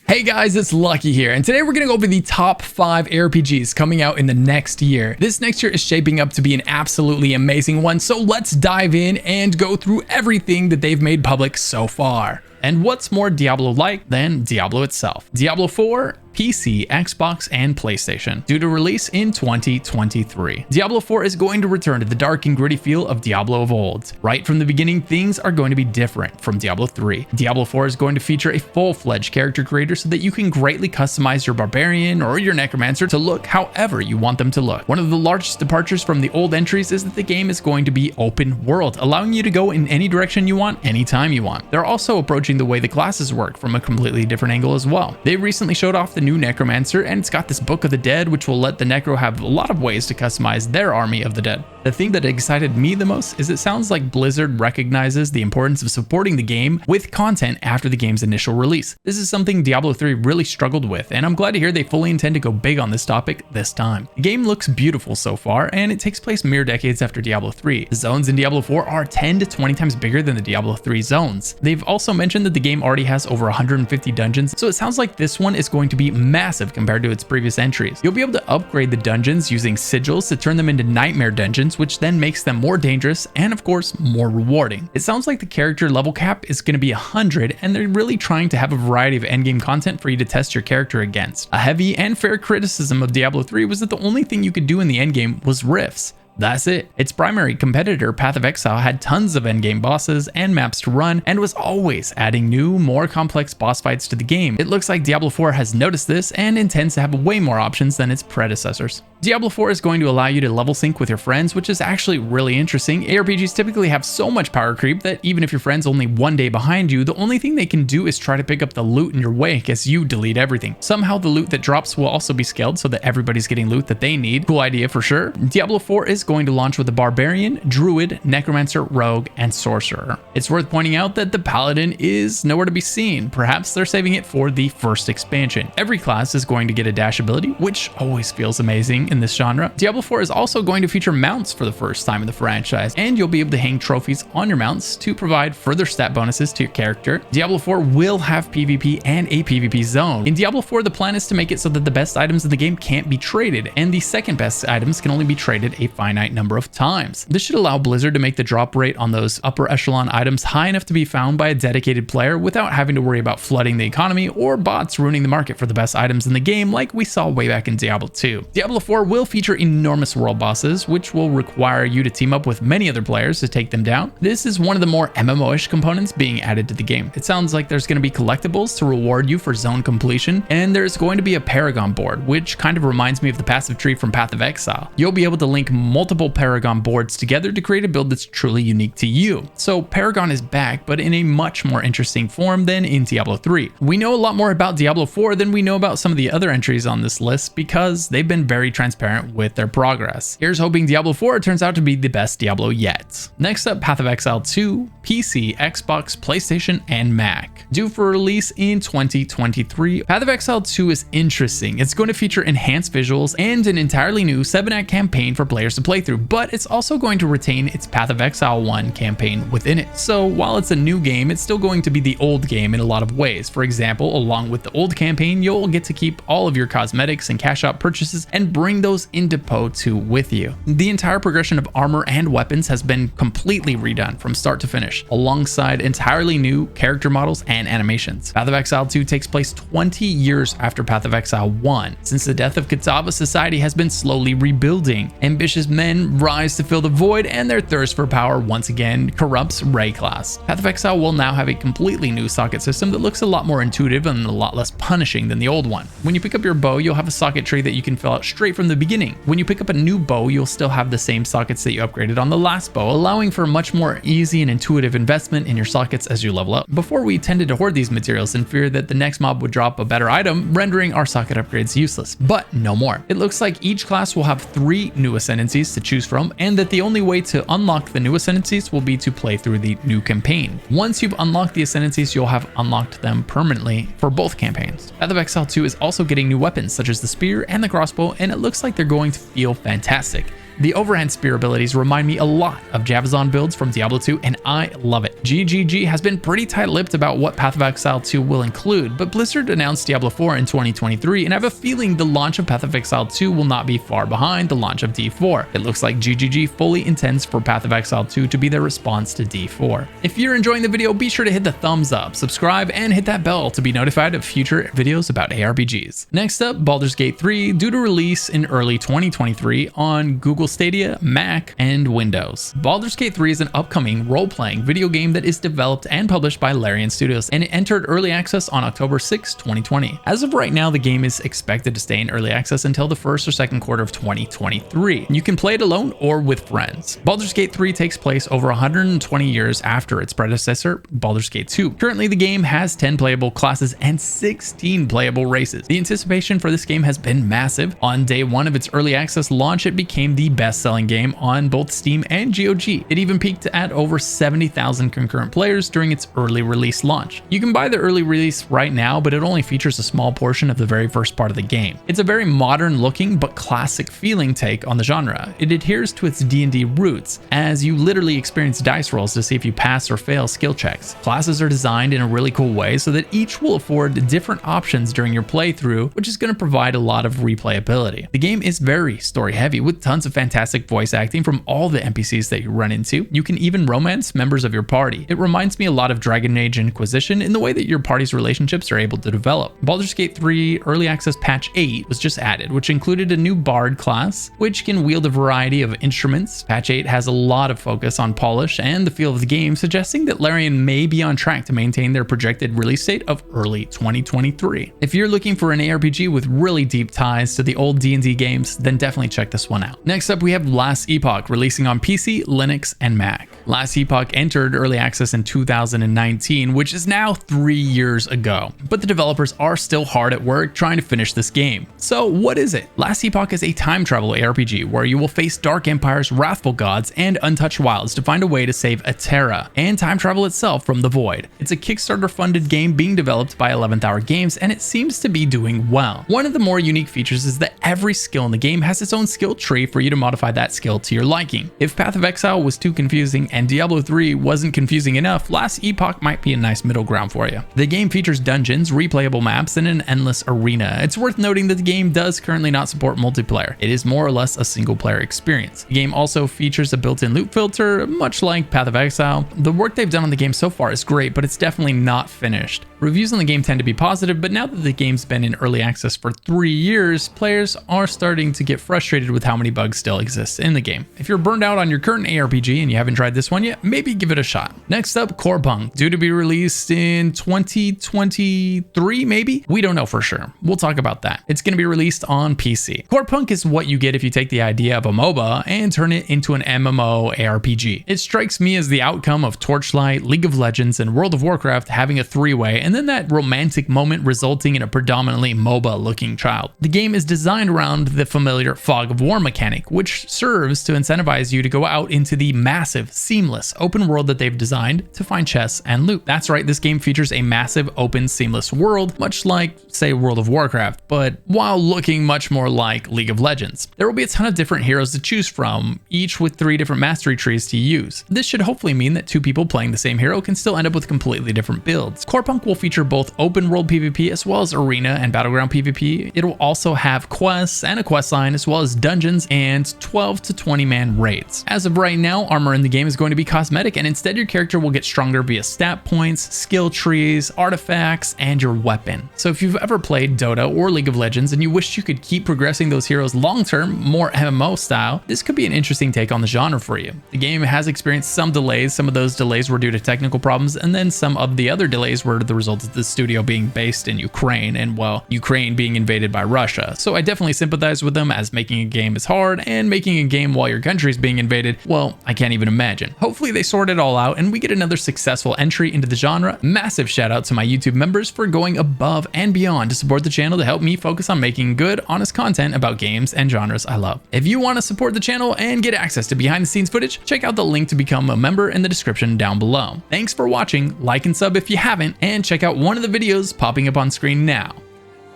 Hey guys, it's Lucky here, and today we're going to go over the top 5 ARPGs coming out in the next year. This next year is shaping up to be an absolutely amazing one, so let's dive in and go through everything that they've made public so far. And what's more Diablo-like than Diablo itself? Diablo 4, PC, Xbox, and PlayStation, due to release in 2023. Diablo 4 is going to return to the dark and gritty feel of Diablo of old. Right from the beginning, things are going to be different from Diablo 3. Diablo 4 is going to feature a full-fledged character creator so that you can greatly customize your barbarian or your necromancer to look however you want them to look. One of the largest departures from the old entries is that the game is going to be open world, allowing you to go in any direction you want, anytime you want. They're also approaching the way the classes work from a completely different angle as well. They recently showed off the new necromancer, and it's got this Book of the Dead, which will let the necro have a lot of ways to customize their army of the dead. The thing that excited me the most is it sounds like Blizzard recognizes the importance of supporting the game with content after the game's initial release. This is something Diablo 3 really struggled with, and I'm glad to hear they fully intend to go big on this topic this time. The game looks beautiful so far, and it takes place mere decades after Diablo 3. The zones in Diablo 4 are 10 to 20 times bigger than the Diablo 3 zones. They've also mentioned that the game already has over 150 dungeons, so it sounds like this one is going to be massive compared to its previous entries. You'll be able to upgrade the dungeons using sigils to turn them into nightmare dungeons, which then makes them more dangerous and of course more rewarding. It sounds like the character level cap is going to be 100, and they're really trying to have a variety of endgame content for you to test your character against. A heavy and fair criticism of Diablo 3 was that the only thing you could do in the endgame was rifts. That's it. Its primary competitor, Path of Exile, had tons of endgame bosses and maps to run, and was always adding new, more complex boss fights to the game. It looks like Diablo 4 has noticed this and intends to have way more options than its predecessors. Diablo 4 is going to allow you to level sync with your friends, which is actually really interesting. ARPGs typically have so much power creep that even if your friend's only one day behind you, the only thing they can do is try to pick up the loot in your wake as you delete everything. Somehow the loot that drops will also be scaled so that everybody's getting loot that they need. Cool idea for sure. Diablo 4 is going to launch with a barbarian, druid, necromancer, rogue, and sorcerer. It's worth pointing out that the paladin is nowhere to be seen. Perhaps they're saving it for the first expansion. Every class is going to get a dash ability, which always feels amazing in this genre. Diablo 4 is also going to feature mounts for the first time in the franchise, and you'll be able to hang trophies on your mounts to provide further stat bonuses to your character. Diablo 4 will have PvP and a PvP zone. In Diablo 4, the plan is to make it so that the best items in the game can't be traded, and the second best items can only be traded a finite number of times. This should allow Blizzard to make the drop rate on those upper echelon items high enough to be found by a dedicated player without having to worry about flooding the economy or bots ruining the market for the best items in the game like we saw way back in Diablo 2. Diablo 4 will feature enormous world bosses, which will require you to team up with many other players to take them down. This is one of the more MMO-ish components being added to the game. It sounds like there's going to be collectibles to reward you for zone completion, and there's going to be a Paragon board, which kind of reminds me of the passive tree from Path of Exile. You'll be able to link multiple Paragon boards together to create a build that's truly unique to you. So Paragon is back, but in a much more interesting form than in Diablo 3. We know a lot more about Diablo 4 than we know about some of the other entries on this list because they've been very transparent with their progress. Here's hoping Diablo 4 turns out to be the best Diablo yet. Next up, Path of Exile 2, PC, Xbox, PlayStation, and Mac. Due for release in 2023, Path of Exile 2 is interesting. It's going to feature enhanced visuals and an entirely new 7-act campaign for players to play through, but it's also going to retain its Path of Exile 1 campaign within it. So while it's a new game, it's still going to be the old game in a lot of ways. For example, along with the old campaign, you'll get to keep all of your cosmetics and cash out purchases and bring those into PoE 2 with you. The entire progression of armor and weapons has been completely redone from start to finish, alongside entirely new character models and animations. Path of Exile 2 takes place 20 years after Path of Exile 1. Since the death of Kitava, society has been slowly rebuilding. Ambitious men rise to fill the void, and their thirst for power once again corrupts Ray class. Path of Exile will now have a completely new socket system that looks a lot more intuitive and a lot less punishing than the old one. When you pick up your bow, you'll have a socket tree that you can fill out straight from the beginning. When you pick up a new bow, you'll still have the same sockets that you upgraded on the last bow, allowing for a much more easy and intuitive investment in your sockets as you level up. Before, we tended to hoard these materials in fear that the next mob would drop a better item, rendering our socket upgrades useless, but no more. It looks like each class will have 3 new ascendancies to choose from, and that the only way to unlock the new ascendancies will be to play through the new campaign. Once you've unlocked the ascendancies, you'll have unlocked them permanently for both campaigns. Path of Exile 2 is also getting new weapons such as the spear and the crossbow, and it looks like they're going to feel fantastic. The overhand spear abilities remind me a lot of Javazon builds from Diablo 2, and I love it. GGG has been pretty tight-lipped about what Path of Exile 2 will include, but Blizzard announced Diablo 4 in 2023, and I have a feeling the launch of Path of Exile 2 will not be far behind the launch of D4. It looks like GGG fully intends for Path of Exile 2 to be their response to D4. If you're enjoying the video, be sure to hit the thumbs up, subscribe, and hit that bell to be notified of future videos about ARPGs. Next up, Baldur's Gate 3, due to release in early 2023 on Google Stadia, Mac, and Windows. Baldur's Gate 3 is an upcoming role-playing video game that is developed and published by Larian Studios, and it entered early access on October 6, 2020. As of right now, the game is expected to stay in early access until the first or second quarter of 2023. You can play it alone or with friends. Baldur's Gate 3 takes place over 120 years after its predecessor, Baldur's Gate 2. Currently, the game has 10 playable classes and 16 playable races. The anticipation for this game has been massive. On day one of its early access launch, it became the best-selling game on both Steam and GOG. It even peaked at over 70,000 concurrent players during its early release launch. You can buy the early release right now, but it only features a small portion of the very first part of the game. It's a very modern looking but classic feeling take on the genre. It adheres to its D&D roots, as you literally experience dice rolls to see if you pass or fail skill checks. Classes are designed in a really cool way so that each will afford different options during your playthrough, which is going to provide a lot of replayability. The game is very story heavy with tons of fantastic voice acting from all the NPCs that you run into. You can even romance members of your party. It reminds me a lot of Dragon Age Inquisition in the way that your party's relationships are able to develop. Baldur's Gate 3 Early Access Patch 8 was just added, which included a new Bard class, which can wield a variety of instruments. Patch 8 has a lot of focus on polish and the feel of the game, suggesting that Larian may be on track to maintain their projected release date of early 2023. If you're looking for an ARPG with really deep ties to the old D&D games, then definitely check this one out. Next up, we have Last Epoch, releasing on PC, Linux, and Mac. Last Epoch entered early access in 2019, which is now 3 years ago, but the developers are still hard at work trying to finish this game. So what is it? Last Epoch is a time travel ARPG where you will face dark empires, wrathful gods, and untouched wilds to find a way to save Atera and time travel itself from the void. It's a Kickstarter funded game being developed by 11th Hour Games, and it seems to be doing well. One of the more unique features is that every skill in the game has its own skill tree for you to modify that skill to your liking. If Path of Exile was too confusing and Diablo 3 wasn't confusing enough, Last Epoch might be a nice middle ground for you. The game features dungeons, replayable maps, and an endless arena. It's worth noting that the game does currently not support multiplayer. It is more or less a single player experience. The game also features a built-in loot filter, much like Path of Exile. The work they've done on the game so far is great, but it's definitely not finished. Reviews on the game tend to be positive, but now that the game's been in early access for 3 years, players are starting to get frustrated with how many bugs still exist in the game. If you're burned out on your current ARPG and you haven't tried this one yet, maybe give it a shot. Next up, CorePunk, due to be released in 2023, maybe? We don't know for sure. We'll talk about that. It's going to be released on PC. CorePunk is what you get if you take the idea of a MOBA and turn it into an MMO ARPG. It strikes me as the outcome of Torchlight, League of Legends, and World of Warcraft having a three-way, and then that romantic moment resulting in a predominantly MOBA-looking child. The game is designed around the familiar Fog of War mechanic, which serves to incentivize you to go out into the massive, seamless open world that they've designed to find chests and loot. That's right, this game features a massive, open, seamless world, much like, say, World of Warcraft, but while looking much more like League of Legends. There will be a ton of different heroes to choose from, each with 3 different mastery trees to use. This should hopefully mean that 2 people playing the same hero can still end up with completely different builds. CorePunk will feature both open world PvP as well as arena and battleground PvP. It will also have quests and a quest line as well as dungeons and 12 to 20 man raids. As of right now, armor in the game is going to be cosmetic, and instead your character will get stronger via stat points, skill trees, artifacts, and your weapon. So if you've ever played Dota or League of Legends and you wish you could keep progressing those heroes long-term, more MMO style, this could be an interesting take on the genre for you. The game has experienced some delays. Some of those delays were due to technical problems, and then some of the other delays were the result of the studio being based in Ukraine, and well, Ukraine being invaded by Russia. So I definitely sympathize with them, as making a game is hard, and making a game while your country is being invaded, well, I can't even imagine. Hopefully they sort it all out and we get another successful entry into the genre. Massive shout out to my YouTube members for going above and beyond to support the channel to help me focus on making good, honest content about games and genres I love. If you want to support the channel and get access to behind the scenes footage, check out the link to become a member in the description down below. Thanks for watching, like and sub if you haven't, and check out one of the videos popping up on screen now.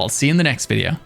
I'll see you in the next video.